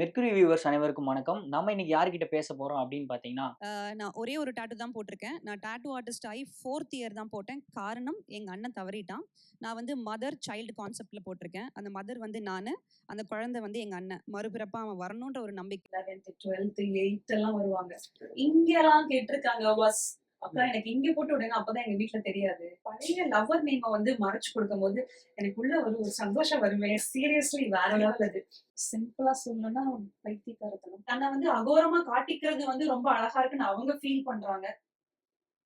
Mercury viewers அனைவருக்கும் வணக்கம். நம்ம இன்னைக்கு யார்கிட்ட பேச போறோம் அப்படின்னு பார்த்தீங்கன்னா, நான் ஒரே ஒரு டாட்டூ தான் போட்டிருக்கேன். நான் டாட்டூ ஆர்டிஸ்ட் ஆகி 4த் இயர் தான் போட்டேன். காரணம் எங்க அண்ணன் தவறிட்டான். நான் வந்து மதர் சைல்டு கான்செப்ட்ல போட்டிருக்கேன். அந்த மதர் வந்து நானு, அந்த குழந்தை வந்து எங்க அண்ணன். மறுபிறப்பா அவன் வரணுன்ற ஒரு நம்பிக்கை. 11th 12th 8th எல்லாம் வருவாங்க. இங்கெல்லாம் கேட்டிருக்காங்க பஸ். அக்கா எனக்கு இங்க போட்டு விடுங்க அப்பதான் எங்க வீட்ல தெரியாது. பழைய லவர் நேம வந்து மறைச்சு கொடுக்கும்போது எனக்குள்ள ஒரு சந்தோஷம் வருமே. சீரியஸ்லி வேற லெவல் அது. சிம்பிளா சொல்லணும்னா பைத்தியக்காரத்தனம். தன்னை வந்து அகோரமா காட்டிக்கிறது வந்து ரொம்ப அழகா இருக்குன்னு அவங்க ஃபீல் பண்றாங்க.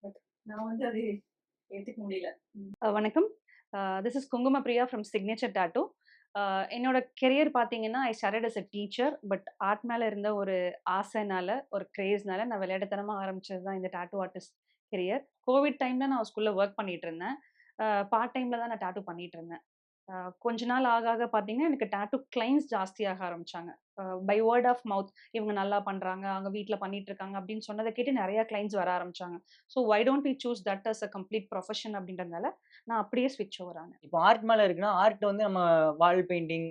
பட் நான் வந்து அது ஏத்துக்க முடியல. வணக்கம். This is Kunguma Priya from signature tattoo. என்னோட கெரியர் பார்த்தீங்கன்னா, I started as a teacher. But art மேல இருந்த ஒரு ஆசைனால, ஒரு கிரேஸ்னால நான் விளையாட்டுத்தனமா ஆரம்பிச்சது தான் இந்த டாட்டூ ஆர்டிஸ்ட் கெரியர். கோவிட் டைம்ல நான் ஸ்கூல்ல வொர்க் பண்ணிட்டு இருந்தேன். பார்ட் டைம்ல தான் நான் டாட்டூ பண்ணிட்டு இருந்தேன். கொஞ்ச நாள் ஆக ஆக பார்த்தீங்கன்னா, எனக்கு டாட்டூ கிளையண்ட்ஸ் ஜாஸ்தியாக ஆரம்பிச்சாங்க. பை வேர்ட் ஆஃப் மவுத் இவங்க நல்லா பண்றாங்க, அவங்க வீட்ல பண்ணிட்டு இருக்காங்க அப்படின்னு சொன்னத கேட்டு நெறைய கிளையண்ட்ஸ் வர ஆரம்பிச்சாங்க. So why don't we choose that as a complete profession அப்படின்றதுனால, நான் அப்படியே ஸ்விட்ச் ஓவர் ஆனேன். இப்போ ஆர்ட் மேல இருக்குன்னா, ஆர்ட் வந்து நம்ம வால் பெயிண்டிங்,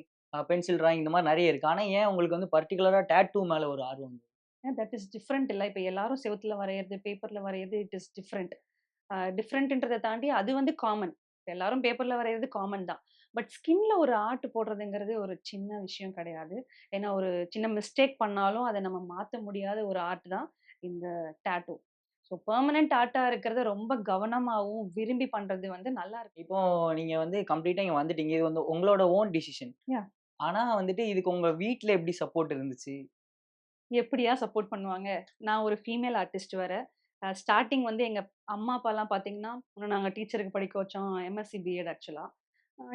பென்சில் டிராயிங் இந்த மாரி நெறைய இருக்கு. ஆனா ஏன் உங்களுக்கு வந்து பர்ட்டிகுலரா டாட்டூ மேல ஒரு ஆர்வம் வந்தது? தட் இஸ் டிஃபரெண்ட் இல்ல. இப்ப எல்லாரும் செவுத்துல வரையறது, பேப்பர்ல வரையறது இட் இஸ் டிஃபரெண்ட். டிஃபரெண்ட்ன்றத தாண்டி அது வந்து காமன். எல்லாரும் பேப்பர்ல வரையறது காமன் தான். பட் ஸ்கின்ல ஒரு ஆர்ட் போடுறதுங்கிறது ஒரு சின்ன விஷயம் கிடையாது. ஏன்னா ஒரு சின்ன மிஸ்டேக் பண்ணாலும் அத நம்ம மாத்த முடியாத ஒரு ஆர்ட் தான் இந்த டாட்டூ. ஸோ பெர்மனன்ட் ஆர்ட்டா இருக்கிறத ரொம்ப கவனமாவும், விரும்பி பண்றது வந்து நல்லா இருக்கு. இப்போ நீங்க வந்து கம்ப்ளீட்டா இங்க வந்துட்டீங்க. இது வந்து உங்களோட ஓன் டிசிஷன். யாஹ்! ஆனா வந்துட்டு இதுக்கு உங்க வீட்ல எப்படி சப்போர்ட் இருந்துச்சு? எப்படியா சப்போர்ட் பண்ணுவாங்க? நான் ஒரு ஃபீமேல் ஆர்டிஸ்ட் வேற. ஸ்டார்ட்டிங் வந்து எங்க அம்மா, அப்பாலாம் பார்த்தீங்கன்னா, உன்ன நாங்க டீச்சருக்கு படிக்க வச்சோம். எம்எஸ்சி பிஎட் ஆக்சுவலா.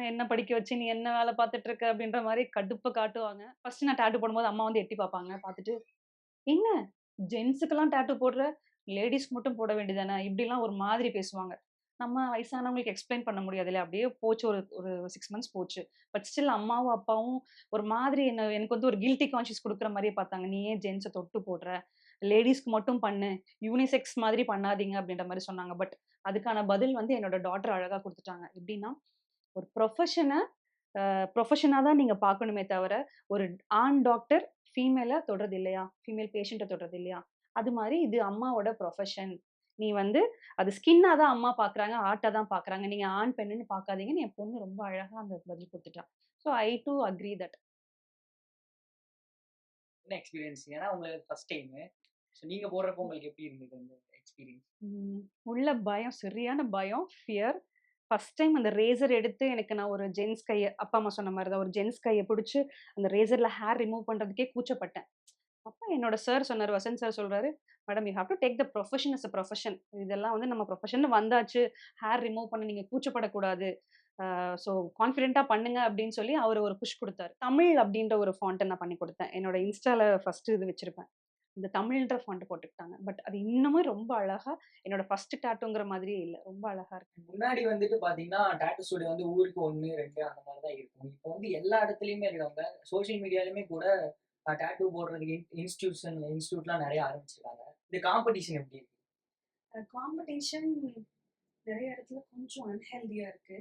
என்ன படிக்க வச்சு, நீ என்ன வேல பார்த்துட்டு இருக்க? அப்படின்ற மாரி கடுப்ப காட்டுவாங்க. ஃபர்ஸ்ட் நான் டாட்டூ போடும்போது அம்மா வந்து எட்டி பார்ப்பாங்க. பார்த்துட்டு, "என்ன ஜென்ஸுக்கெல்லாம் டாட்டூ போடுற? லேடீஸ்க்கு மட்டும் போட வேண்டியது தானே?" இப்படிலாம் ஒரு மாதிரி பேசுவாங்க. நம்ம வயசானவங்களுக்கு எக்ஸ்ப்ளைன் பண்ண முடியாதுல்ல. அப்படியே போச்சு ஒரு ஒரு 6 மந்த்ஸ் போச்சு. பட் ஸ்டில் அம்மாவும், அப்பாவும் ஒரு மாதிரி எனக்கு வந்து ஒரு கில்டி கான்ஷியஸ் குடுக்குற மாரியே பார்த்தாங்க. "நீ ஏன் ஜென்ஸ தொட்டு போடுற? லேடீஸ்க்கு மட்டும் பண்ணு. யூனிசெக்ஸ் மாதிரி பண்ணாதீங்க." அப்படின்ற மாரி சொன்னாங்க. பட் அதுக்கான பதில் வந்து என்னோட டாட்டர் அழகா குடுத்துட்டாங்க. எப்படின்னா, ஒரு ப்ரொஃபஷனா தான் நீங்க பார்க்கணுமே தவிர, ஒரு ஆண் டாக்டர் ஃபீமேல தொடுறது இல்லையா? ஃபீமேல் பேஷண்ட்ட தொடுறது இல்லையா? அது மாரி இது அம்மாவோட ப்ரொஃபஷன். நீ வந்து அது ஸ்கின்னா தான் அம்மா பார்க்குறாங்க, ஆர்ட்டா தான் பார்க்குறாங்க. நீங்க ஆண், பெண்ணுன்னு பார்க்காதீங்கன்னு என் பொண்ணு ரொம்ப அழகா அந்த பதில் குடுத்துட்டா. So I do agree that. என்ன எக்ஸ்பீரியன்ஸ்? ஏன்னா உங்களுக்கு ஃபர்ஸ்ட் டைமு. ஸோ நீங்க போடுறப்போ உங்களுக்கு எப்படி இருந்தது அந்த எக்ஸ்பீரியன்ஸ்? ம். உள்ள பயம், சரியான பயம், ஃபியர். ஃபர்ஸ்ட் டைம் அந்த ரேசர் எடுத்து எனக்கு நான் ஒரு ஜென்ஸ் கைய அப்பா, அம்மா சொன்ன மாரி தான் ஒரு ஜென்ஸ் கைய புடிச்சு அந்த ரேசர்ல ஹேர் ரிமூவ் பண்றதுக்கே கூச்சப்பட்டேன். அப்ப என்னோட சார் சொன்னாரு, வசந்த் சார் சொல்றாரு, "madam you have to take the profession as a profession. இதெல்லாம் வந்து நம்ம ப்ரொஃபஷன்னு வந்தாச்சு. ஹேர் ரிமூவ் பண்ண நீங்க கூச்சப்படக்கூடாது. ஸோ கான்ஃபிடென்ட்டா பண்ணுங்க" அப்படின்னு சொல்லி அவரு ஒரு புஷ் குடுத்தாரு. தமிழ் அப்படின்ற ஒரு ஃபாண்ட்ட நான் பண்ணி குடுத்தேன். என்னோட இன்ஸ்டால ஃபர்ஸ்ட் இது வச்சிருப்பேன். இந்த தமிழ்ன்ற ஃபாண்ட் போட்டுக்கிட்டாங்க. பட் அது இன்னமும் ரொம்ப அழகா என்னோட ஃபர்ஸ்ட் டாட்டூங்கிற மாதிரியே இல்ல. ரொம்ப அழகா இருக்கு. முன்னாடி வந்துட்டு பார்த்தீங்கன்னா, டாட்டூ ஸ்டுடியோ வந்து ஊருக்கு 1, 2 அந்த மாரி தான் இருக்கும். இப்போ வந்து எல்லா இடத்துலயுமே இருக்காங்க. சோசியல் மீடியாலயுமே கூட டாட்டூ போடுறதுக்கு இன்ஸ்டிடியூட்லாம் நெறைய ஆரம்பிச்சிருக்காங்க. இந்த காம்படிஷன் எப்படி இருக்கு? காம்படிஷன் நிறைய இடத்துல கொஞ்சம் அன்ஹெல்தியா இருக்கு.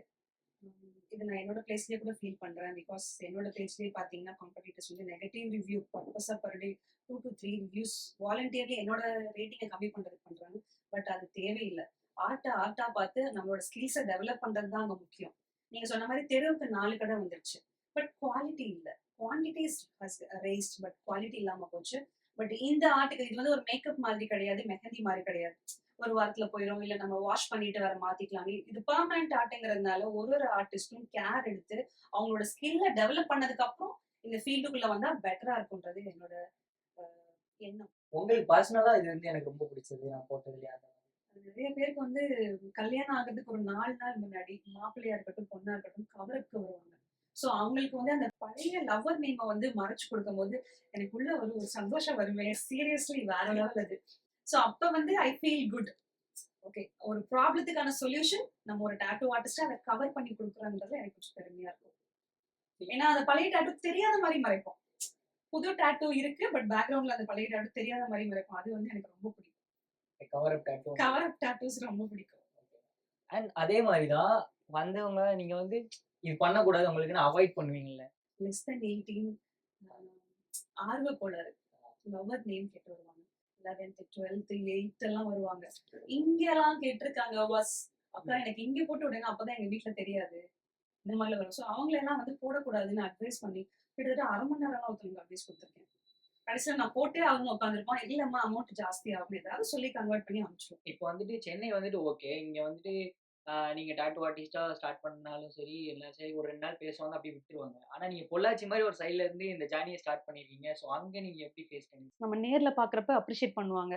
இது நான் என்னோட பிளேஸ்லயே கூட ஃபீல் பண்றேன். பிகாஸ் என்னோட பிளேஸ்லயே பாத்தீங்கன்னா காம்படிட்டர்ஸ் வந்து நெகட்டிவ் ரிவ்யூ பர்பஸா per day 2 to 3 reviews voluntarily என்னோட ரேட்டிங்கை கம்மி பண்றதுக்கு பண்றாங்க. பட் அது தேவையில்லை. ஆர்ட்டா பார்த்து நம்மளோட ஸ்கில்ஸை டெவலப் பண்றது தான் அங்க முக்கியம். நீங்க சொன்ன மாதிரி தெருவுக்கு 4 கடை வந்துருச்சு. பட் குவாலிட்டி இல்ல. Quantities has raised but quality இல்லாம போச்சு. பட் இந்த ஆர்ட்டுக்கு இது வந்து ஒரு மேக்கப் மாதிரி கிடையாது, மெஹந்தி மாதிரி கிடையாது. ஒரு வாரத்துல போயிரும், இல்ல நம்ம வாஷ் பண்ணிட்டு வேற மாத்திக்கலாம். இது பெர்மனன்ட் ஆர்ட்ங்கிறதுனால ஒரு ஆர்டிஸ்டும் கேர் எடுத்து அவங்களோட ஸ்கில்ல டெவலப் பண்ணதுக்கு அப்புறம் இந்த ஃபீல்டுக்குள்ள வந்தா பெட்டரா இருக்கும்ன்றது என்னோட எண்ணம். உங்களுக்கு பர்சனலா இது வந்து எனக்கு ரொம்ப பிடிச்சது. நான் போட்டதுலயே அந்த நிறைய பேருக்கு வந்து கல்யாணம் ஆகுறதுக்கு ஒரு 4 நாள் முன்னாடி மாப்பிள்ளையா இருக்கட்டும், பொண்ணா இருக்கட்டும் கவருக்கு வருவாங்க. சோ அவங்களுக்கு வந்து அந்த பழைய லவர் நேம வந்து மறைச்சு கொடுக்கும்போது எனக்குள்ள ஒரு சந்தோஷம் வருமே. சீரியஸ்லி வேற லெவல் அது. சோ அப்ப வந்து ஐ ஃபீல் குட். ஓகே. ஒரு ப்ராப்ளத்துக்கான சொல்யூஷன் நம்ம ஒரு டாட்டூ ஆர்டிஸ்ட் அத கவர் பண்ணி குடுக்குறோம்ன்றது எனக்கு கொஞ்சம் பெருமையா இருக்கும். ஏன்னா அந்த பழைய டாட்டூ தெரியாத மாரி மறைப்போம். புது டாட்டூ இருக்கு. பட் பேக்கிரவுண்ட்ல அந்த பழைய டாட்டூ தெரியாத மாரி மறைப்போம். அது வந்து எனக்கு ரொம்ப பிடிக்கும். Cover up tattoo. Cover up tattoos ரொம்ப பிடிக்கும். அண்ட் அதே மாரி தான் வந்தவங்க நீங்க வந்து இது பண்ணக்கூடாது உங்களுக்குன்னு அவாய்ட் பண்ணுவீங்கல்ல? லெஸ் தென் 18 அ ஆர்வ கோளாறு. லவர் நேம் கேட்டு வருவாங்க. 11th 12th 8th எல்லாம் வருவாங்க. இங்கெல்லாம் கேட்டிருக்காங்க பஸ். அக்கா எனக்கு இங்க போட்டு விடுங்க, அப்பதான் எங்க வீட்ல தெரியாது. இந்த மாதிரிலாம் வரும். ஸோ அவங்களெல்லாம் வந்து போடக்கூடாதுன்னு அட்வைஸ் பண்ணி கிட்டத்தட்ட 1/2 மணி நேரம்லாம் ஒருத்தவங்களுக்கு அட்வைஸ் கொடுத்துருக்கேன். கடைசியில நான் போட்டே ஆகணும் உட்காந்துருப்பான். இல்லம்மா அமௌண்ட் ஜாஸ்தி ஆகும், ஏதாவது சொல்லி கன்வெர்ட் பண்ணி அனுப்பிச்சிடுவோம். இப்போ வந்துட்டு சென்னை வந்துட்டு ஓகே. இங்க வந்துட்டு நீங்க டாட்டூ ஆர்டிஸ்டா ஸ்டார்ட் பண்ணாலும் சரி, எல்லாம் சரி ஒரு 2 நாள் பேசுவாங்க, அப்படியே விட்டுருவாங்க. ஆனா நீங்க பொள்ளாச்சி மாரி ஒரு சைடுல இருந்து இந்த ஜர்னிய ஸ்டார்ட் பண்ணியிருக்கீங்க. ஸோ அங்க நீங்க எப்படி ஃபேஸ் பண்ணீங்க? நம்ம நேர்ல பார்க்குறப்ப அப்ரிஷியேட் பண்ணுவாங்க.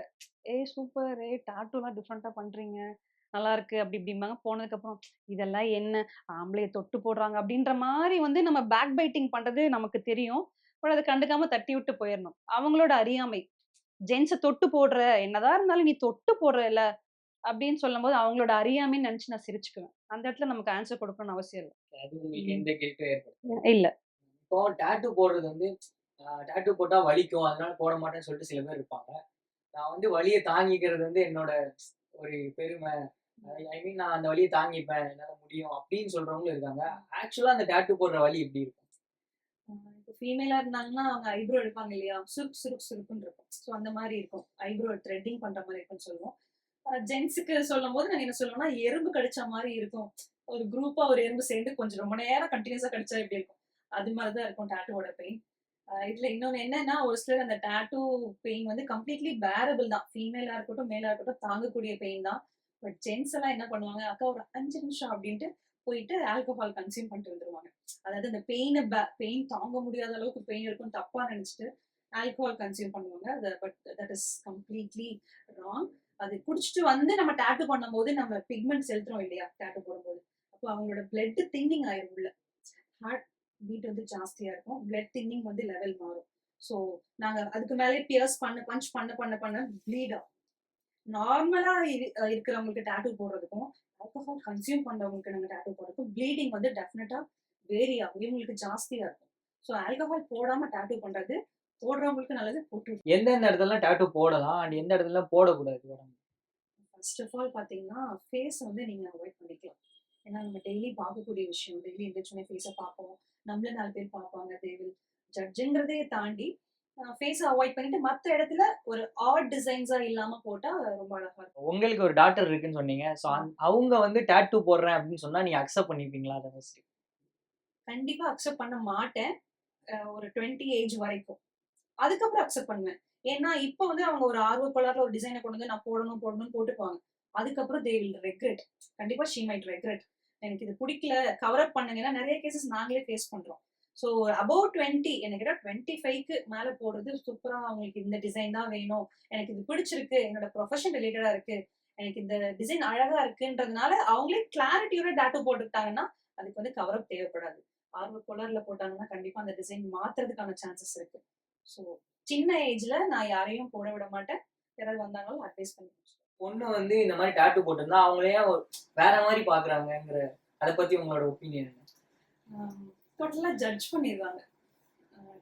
"ஏய் சூப்பர்! டாட்டூலாம் டிஃப்ரெண்ட்டா பண்றீங்க. நல்லாயிருக்கு." அப்படி இப்படிம்பாங்க. போனதுக்கப்புறம், "இதெல்லாம் என்ன? ஆம்பளைய தொட்டு போடுறாங்க." அப்படின்ற மாரி வந்து நம்ம பேக் பைட்டிங் பண்றது நமக்கு தெரியும். பட் அத கண்டுக்காம தட்டி விட்டு போயிரணும். அவங்களோட அறியாமை. ஜென்ஸ தொட்டு போடுற, என்னதான் இருந்தாலும் நீ தொட்டு போடுறல்ல, அப்படின்னு சொல்லும்போது அவங்களோட அறியாமைன்னு நெனச்சு நான் சிரிச்சுக்குவேன். அந்த இடத்துல நமக்கு ஆன்ஸர் கொடுக்கணும்னு அவசியம் இல்ல. அது உங்களுக்கு ம். எந்த கில்ட்டும் ஏற்படுத்தல? இல்ல. இப்போ டாட்டூ போடுறது வந்து டாட்டூ போட்டா வலிக்கும், அதனால போட மாட்டேன்னு சொல்லிட்டு சில பேர் இருப்பாங்க. நான் வந்து வலிய தாங்கிக்கிறது வந்து என்னோட ஒரு பெருமை. ஐ மீன் நான் அந்த வலிய தாங்கிப்பேன், என்னால முடியும் அப்படின்னு சொல்றவங்களும் இருக்காங்க. ஆக்சுவலா அந்த டாட்டூ போடுற வலி எப்படி இருக்கும்? இப்போ ஃபீமேலா இருந்தாங்கன்னா அவங்க ஐப்ரோ எடுப்பாங்க இல்லையா? சுருக்கு சுருக்கு சுருக்குன்னு இருக்கும். ஸோ அந்த மாதிரி இருக்கும். ஐப்ரோ த்ரெட்டிங் பண்ற மாதிரி இருக்கும்னு சொல்லுவோம். ஜென்ஸுக்கு சொல்லும்போது நாங்க என்ன சொல்லுவோம்னா, எறும்பு கடிச்ச மாரி இருக்கும். ஒரு குரூப்பா ஒரு எறும்பு சேர்ந்து கொஞ்சம் ரொம்ப நேரம் கன்டினியூஸா கடிச்சா எப்படி இருக்கும்? அது மாரி தான் இருக்கும் டாட்டூவோட பெயின். இதுல இன்னொன்னு என்னன்னா, ஒரு சிலர் அந்த டாட்டூ பெயின் வந்து கம்ப்ளீட்லி பேரபிள் தான். ஃபீமேலா இருக்கட்டும், மேலா இருக்கட்டும் தாங்கக்கூடிய பெயின் தான். பட் ஜென்ட்ஸ் எல்லாம் என்ன பண்ணுவாங்க, "அக்கா ஒரு 5 நிமிஷம்" அப்படின்ட்டு போயிட்டு ஆல்கஹால் கன்சியூம் பண்ணிட்டு வந்துருவாங்க. அதாவது அந்த பெயின் தாங்க முடியாத அளவுக்கு பெயின் இருக்கும்னு தப்பா நினைச்சுட்டு ஆல்கஹால் கன்சியூம் பண்ணுவாங்க. But that is completely wrong. அது குடிச்சிட்டு வந்து நம்ம டாட்டூ பண்ணும்போது நம்ம பிக்மெண்ட் செலுத்துறோம் இல்லையா டாட்டூ போடும்போது. அப்போ அவங்களோட பிளட் தின்னிங் ஆயிரும் உள்ள. ஹார்ட் பீட் வந்து ஜாஸ்தியா இருக்கும். பிளட் தின்னிங் வந்து லெவல் மாறும். ஸோ நாங்க அதுக்கு மேலே பியர்ஸ் பஞ்ச் பண்ண ப்ளீட் ஆகும். நார்மலா இருக்கிறவங்களுக்கு டாட்டூ போடுறதுக்கும் ஆல்கஹால் கன்சியூம் பண்றவங்களுக்கு நாங்க டாட்டூ போடுறதுக்கும் ப்ளீடிங் வந்து டெஃபினட்டா வேரி ஆகும். இவங்களுக்கு ஜாஸ்தியா இருக்கும். ஸோ ஆல்கஹால் போடாம டாட்டூ பண்றது போடுறவங்களுக்கு நல்லது, போட்டு எந்தெந்த இடத்துலலாம் டாட்டூ போடலாம் அண்ட் எந்த இடத்துலலாம் போடக்கூடாது உடம்பு? ஃபர்ஸ்ட் ஆஃப் ஆல் பாத்தீங்கன்னா ஃபேஸ் வந்து நீங்க அவாய்ட் பண்ணிக்கலாம். ஏன்னா நம்ம டெய்லி பார்க்கக்கூடிய விஷயம். டெய்லி எந்திரிச்சோடனே ஃபேஸை பார்ப்போம். நம்மள 4 பேர் பார்ப்பாங்க. தே வில் ஜட்ஜுங்கிறதே தாண்டி ஃபேஸை அவாய்ட் பண்ணிட்டு மற்ற இடத்துல ஒரு ஆட் டிசைன்ஸா இல்லாம போட்டா ரொம்ப அழகா இருக்கும். உங்களுக்கு ஒரு டாட்டர் இருக்குன்னு சொன்னீங்க. ஸோ அவங்க வந்து டாட்டூ போடுறேன் அப்படின்னு சொன்னா நீங்க அக்செப்ட் பண்ணிப்பீங்களா அத ஃபர்ஸ்ட்? கண்டிப்பா அக்செப்ட் பண்ண மாட்டேன். ஒரு 20 ஏஜ் வரைக்கும். அதுக்கப்புறம் அக்செப்ட் பண்ணுவேன். ஏன்னா இப்ப வந்து அவங்க ஒரு ஆர்வ கோளாறுல ஒரு டிசைனை கொண்டு வந்து நான் போடணும்னு போட்டுக்குவாங்க. அதுக்கப்புறம் தே வில் ரெக்ரெட். கண்டிப்பா ஷி மைட் ரெக்ரெட். எனக்கு இது பிடிக்கல, கவர் அப் பண்ணுங்க. ஏன்னா நெறைய கேஸஸ் நாங்களே ஃபேஸ் பண்றோம். ஸோ அபவ் 20 எனக்கு 25க்கு மேல போடுறது சூப்பரா அவங்களுக்கு இந்த டிசைன் தான் வேணும். எனக்கு இது பிடிச்சிருக்கு. என்னோட ப்ரொஃபஷன் ரிலேட்டடா இருக்கு. எனக்கு இந்த டிசைன் அழகா இருக்குன்றதுனால அவங்களே கிளாரிட்டியோட டாட்டூ போட்டுக்கிட்டாங்கன்னா, அதுக்கு வந்து கவர் அப் தேவைப்படாது. ஆர்வ கோளாறுல போட்டாங்கன்னா கண்டிப்பா அந்த டிசைன் மாத்துறதுக்கான சான்சஸ் இருக்கு. ஸோ சின்ன ஏஜ்ல நான் யாரையும் போட விட மாட்டேன். யாராவது வந்தாங்களும் அட்வைஸ் பண்ணி பொண்ணு வந்து இந்த மாதிரி டாட்டூ போட்டிருந்தா அவங்களே வேற மாதிரி பாக்குறாங்கங்கிற அத பத்தி உங்களோட ஒப்பீனியன் என்ன? டோட்டலா ஜட்ஜ் பண்ணிடுவாங்க.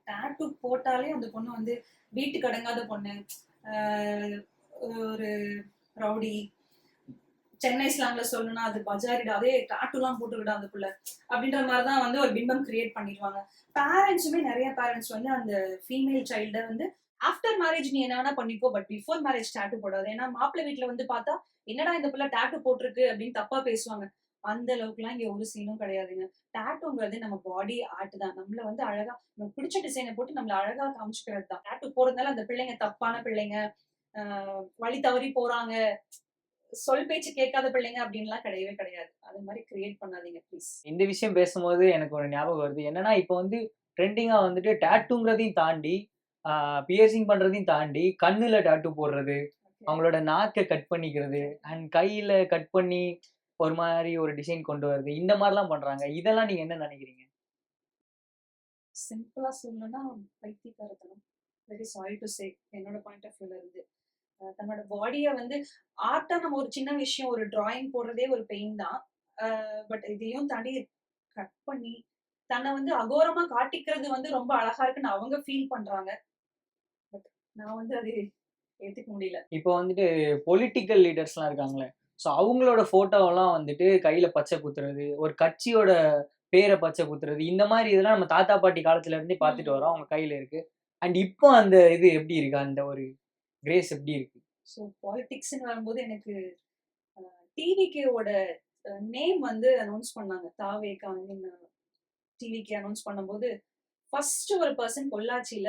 டாட்டூ போட்டாலே அந்த பொண்ணு வந்து வீட்டுக்கு அடங்காத பொண்ணு, ஒரு ரவுடி, சென்னை ஸ்லாங்ல சொல்லணும்னா அது பஜாரிடா, அதே டாட்டூலாம் போட்டுக்கிட்டா அந்த புள்ள அப்படின்ற மாதிரி தான் வந்து ஒரு பிம்பம் கிரியேட் பண்ணிடுவாங்க. பேரண்ட்ஸுமே நிறைய பேரண்ட்ஸ் வந்து அந்த ஃபீமேல் சைல்டை வந்து ஆஃப்டர் மேரேஜ் நீ என்ன வேணா பண்ணிக்கோ, பட் பிஃபோர் மேரேஜ் டாட்டூ போடாது. ஏன்னா மாப்பிள்ளை வீட்டுல வந்து பார்த்தா என்னடா இந்த புள்ள டாட்டூ போட்டிருக்கு அப்படின்னு தப்பா பேசுவாங்க. அந்த அளவுக்குலாம் இங்க ஒரு சீனும் கிடையாதுங்க. டாட்டூங்கிறது நம்ம பாடி ஆர்ட் தான். நம்மள வந்து அழகா நமக்கு பிடிச்ச டிசைனை போட்டு நம்மள அழகா காமிச்சுக்கிறது தான். டாட்டூ போடுறதுனால அந்த பிள்ளைங்க தப்பான பிள்ளைங்க, வழி தவறி போறாங்க, சொல் பேச்சு கேட்காத பிள்ளைங்க அப்படின்லாம் கிடையவே கிடையாது. அது மாதிரி கிரியேட் பண்ணாதீங்க ப்ளீஸ். இந்த விஷயம் பேசும்போது எனக்கு ஒரு ஞாபகம் வருது. என்னன்னா இப்போ வந்து ட்ரெண்டிங்கா வந்துட்டு டாட்டூங்கிறதையும் தாண்டி பியர்சிங் பண்றதையும் தாண்டி கண்ணுல டாட்டூ போடுறது, அவங்களோட நாக்கை கட் பண்ணிக்கிறது அண்ட் கையில கட் பண்ணி ஒரு மாதிரி ஒரு டிசைன் கொண்டு வருது, இந்த மாதிரிலாம் பண்றாங்க. இதெல்லாம் நீங்க என்ன நினைக்கிறீங்க? சிம்பிளா சொல்லணும்னா பைத்தியக்காரத்தனம். வெரி சாரி டு சே, என்னோட பாயிண்ட் ஆஃப் வியூல இருந்து தன்னோட பாடிய வந்து ஆர்ட்டா நம்ம ஒரு சின்ன விஷயம் ஒரு டிராயிங் போடுறதே ஒரு பெயின் தான். பட் இதையும் தாண்டி கட் பண்ணி தன்னை வந்து அகோரமா காட்டிக்கிறது வந்து ரொம்ப அழகா இருக்குன்னு அவங்க ஃபீல் பண்றாங்க. பட் நான் வந்து அது ஏத்துக்க முடியல. இப்போ வந்துட்டு பொலிட்டிக்கல் லீடர்ஸ்லாம் இருக்காங்களே, ஸோ அவங்களோட ஃபோட்டோவெல்லாம் வந்துட்டு கையில பச்சை குத்துறது, ஒரு கட்சியோட பேரை பச்சை குத்துறது, இந்த மாதிரி இதெல்லாம் நம்ம தாத்தா பாட்டி காலத்துல இருந்தே பார்த்துட்டு வரோம். அவங்க கையில இருக்கு. அண்ட் இப்போ அந்த இது எப்படி இருக்கு? அந்த ஒரு கிரேஸ் எப்படி இருக்கு? ஸோ பாலிடிக்ஸ்ன்னு வரும்போது எனக்கு டிவிகேவோட நேம் வந்து அனௌன்ஸ் பண்ணாங்க. தாவேகா டிவிகே அனௌன்ஸ் பண்ணும்போது ஃபர்ஸ்ட் ஒரு பர்சன் பொள்ளாச்சியில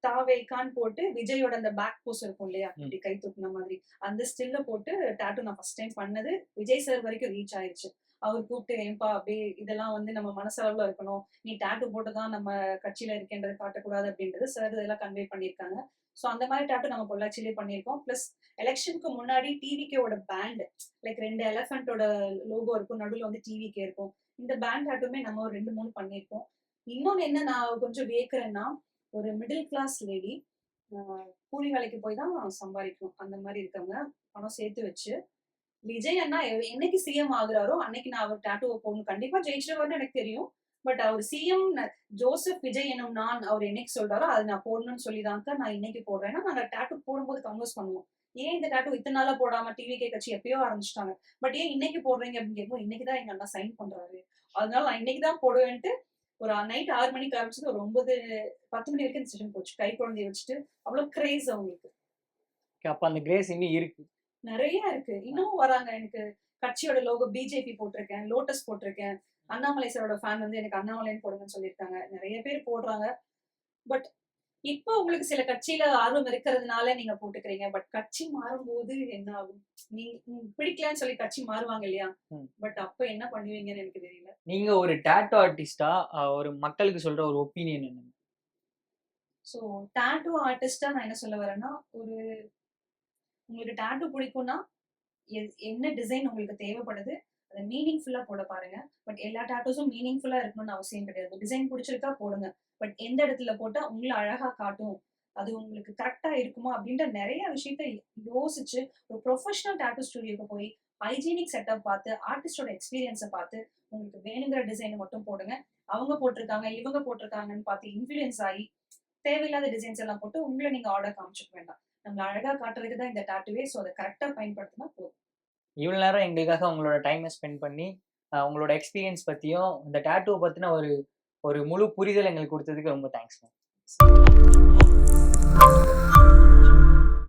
தாவேகான்னு போட்டு விஜயோட அந்த பேக் போஸ் இருக்கும் இல்லையா, இப்படி கை தூக்குன மாதிரி அந்த ஸ்டில்ல போட்டு டாட்டூ நான் ஃபர்ஸ்ட் டைம் பண்ணது. விஜய் சார் வரைக்கும் ரீச் ஆயிடுச்சு. அவர் கூப்பிட்டு ஏன்பா அப்படியே இதெல்லாம் வந்து நம்ம மனசளவுல இருக்கணும், நீ டாட்டூ போட்டுதான் நம்ம கட்சியில இருக்கேன்றது காட்டக்கூடாது அப்படின்றது சார் இதெல்லாம் கன்வே பண்ணியிருக்காங்க. ஸோ அந்த மாதிரி டாட்டூ நம்ம பொள்ளாச்சியிலே பண்ணியிருக்கோம். பிளஸ் எலெக்ஷனுக்கு முன்னாடி டிவிகேவோட பேண்ட் லைக் 2 எலஃபண்டோட லோகோ இருக்கும், நடுவில் வந்து டிவிகே இருக்கும். இந்த பேண்ட் டாட்டூமே நம்ம ஒரு 2-3 பண்ணியிருக்கோம். இன்னொன்னு என்ன நான் கொஞ்சம் வியக்கிறேன்னா, ஒரு மிடில் கிளாஸ் லேடி கூலி வேலைக்கு போய் தான் சம்பாதிக்கணும் அந்த மாதிரி இருக்கவங்க பணம் சேர்த்து வச்சு விஜய் அண்ணா என்னைக்கு சிஎம் ஆகுறாரோ அன்னைக்கு நான் அவர் டாட்டூவை போடணும், கண்டிப்பா ஜெயிச்சிருவாருன்னு எனக்கு தெரியும். பட் அவர் சிஎம் ஜோசப் விஜய் எனும் நான் அவர் என்னைக்கு சொல்றாரோ அது நான் போடணும்னு சொல்லிதான்க்கா நான் இன்னைக்கு போடுறேன்னா நாங்க டாட்டூ போடும்போது கன்வர்ஸ் பண்ணுவோம். ஏன் இந்த டாட்டூ இத்தனை நாளா போடாம டிவிகே கட்சி எப்பயோ ஆரம்பிச்சிட்டாங்க, பட் ஏன் இன்னைக்கு போடுறீங்க அப்படின்னு கேட்கும். இன்னைக்குதான் எங்க அண்ணா சைன் பண்றாரு, அதனால நான் இன்னைக்குதான் போடுவேன்ட்டு ஒரு நைட் 6 மணிக்கு ஆரம்பிச்சது ஒரு 9-10 மணி வரைக்கும் செஷன் போச்சு. கை குழந்தைய வச்சுட்டு அவ்வளவு கிரேஸ் அவங்களுக்கு. அப்ப அந்த கிரேஸ் இன்னும் இருக்கு, நிறைய இருக்கு, இன்னும் வராங்க. எனக்கு கட்சியோட லோகோ பிஜேபி போட்டிருக்கேன், லோட்டஸ் போட்டிருக்கேன். அண்ணாமலை சாரோட ஃபேன் வந்து எனக்கு அண்ணாமலைன்னு போடுங்கன்னு சொல்லியிருக்காங்க. நிறைய பேர் போடுறாங்க. பட் இப்போ உங்களுக்கு சில கட்சியில ஆர்வம் இருக்கிறதுனால நீங்க போட்டுக்கிறீங்க. பட் கட்சி மாறும்போது என்ன ஆகும்? நீங்க பிடிக்கலன்னு சொல்லி கட்சி மாறுவாங்க இல்லையா? பட் அப்ப என்ன பண்ணுவீங்கன்னு எனக்கு தெரியல. நீங்க ஒரு டாட்டூ ஆர்டிஸ்டா ஒரு மக்களுக்கு சொல்ற ஒரு ஒப்பீனியன் என்ன? ஸோ டாட்டூ ஆர்டிஸ்டா நான் என்ன சொல்ல வரேன்னா, உங்களுக்கு டாட்டூ பிடிக்கும்னா என்ன டிசைன் உங்களுக்கு தேவைப்படுது அதை மீனிங்ஃபுல்லா போட பாருங்க. பட் எல்லா டாட்டூஸும் மீனிங்ஃபுல்லா இருக்கணும்னு அவசியம் கிடையாது. டிசைன் பிடிச்சிருக்கா போடுங்க, பட் எந்த இடத்துல போட்டா உங்களை அழகா காட்டும், அது உங்களுக்கு கரெக்டா இருக்குமா அப்படின்ற நிறைய விஷயத்த யோசிச்சு ஒரு ப்ரொஃபஷனல் டாட்டூ ஸ்டுடியோக்கு போய் ஹைஜீனிக் செட்டப் பார்த்து ஆர்டிஸ்டோட எக்ஸ்பீரியன்ஸை பார்த்து உங்களுக்கு வேணுங்கிற டிசைனை மட்டும் போடுங்க. அவங்க போட்டிருக்காங்க இவங்க போட்டிருக்காங்கன்னு பார்த்து இன்ஃபுளுன்ஸ் ஆகி தேவையில்லாத டிசைன்ஸ் எல்லாம் போட்டு உங்களை நீங்க ஆர்டர் காமிச்சுக்க வேண்டாம். நம்மள அழகா காட்டுறதுக்கு தான் இந்த டாட்டூவே. ஸோ அதை கரெக்டா பயன்படுத்தினா போதும். இவ்வளவு நேரம் எங்களுக்காக உங்களோட டைமை ஸ்பெண்ட் பண்ணி உங்களோட எக்ஸ்பீரியன்ஸ் பத்தியும் இந்த டாட்டூவை பத்தின ஒரு முழு புரிதல் எங்களுக்கு கொடுத்ததுக்கு ரொம்ப தேங்க்ஸ்.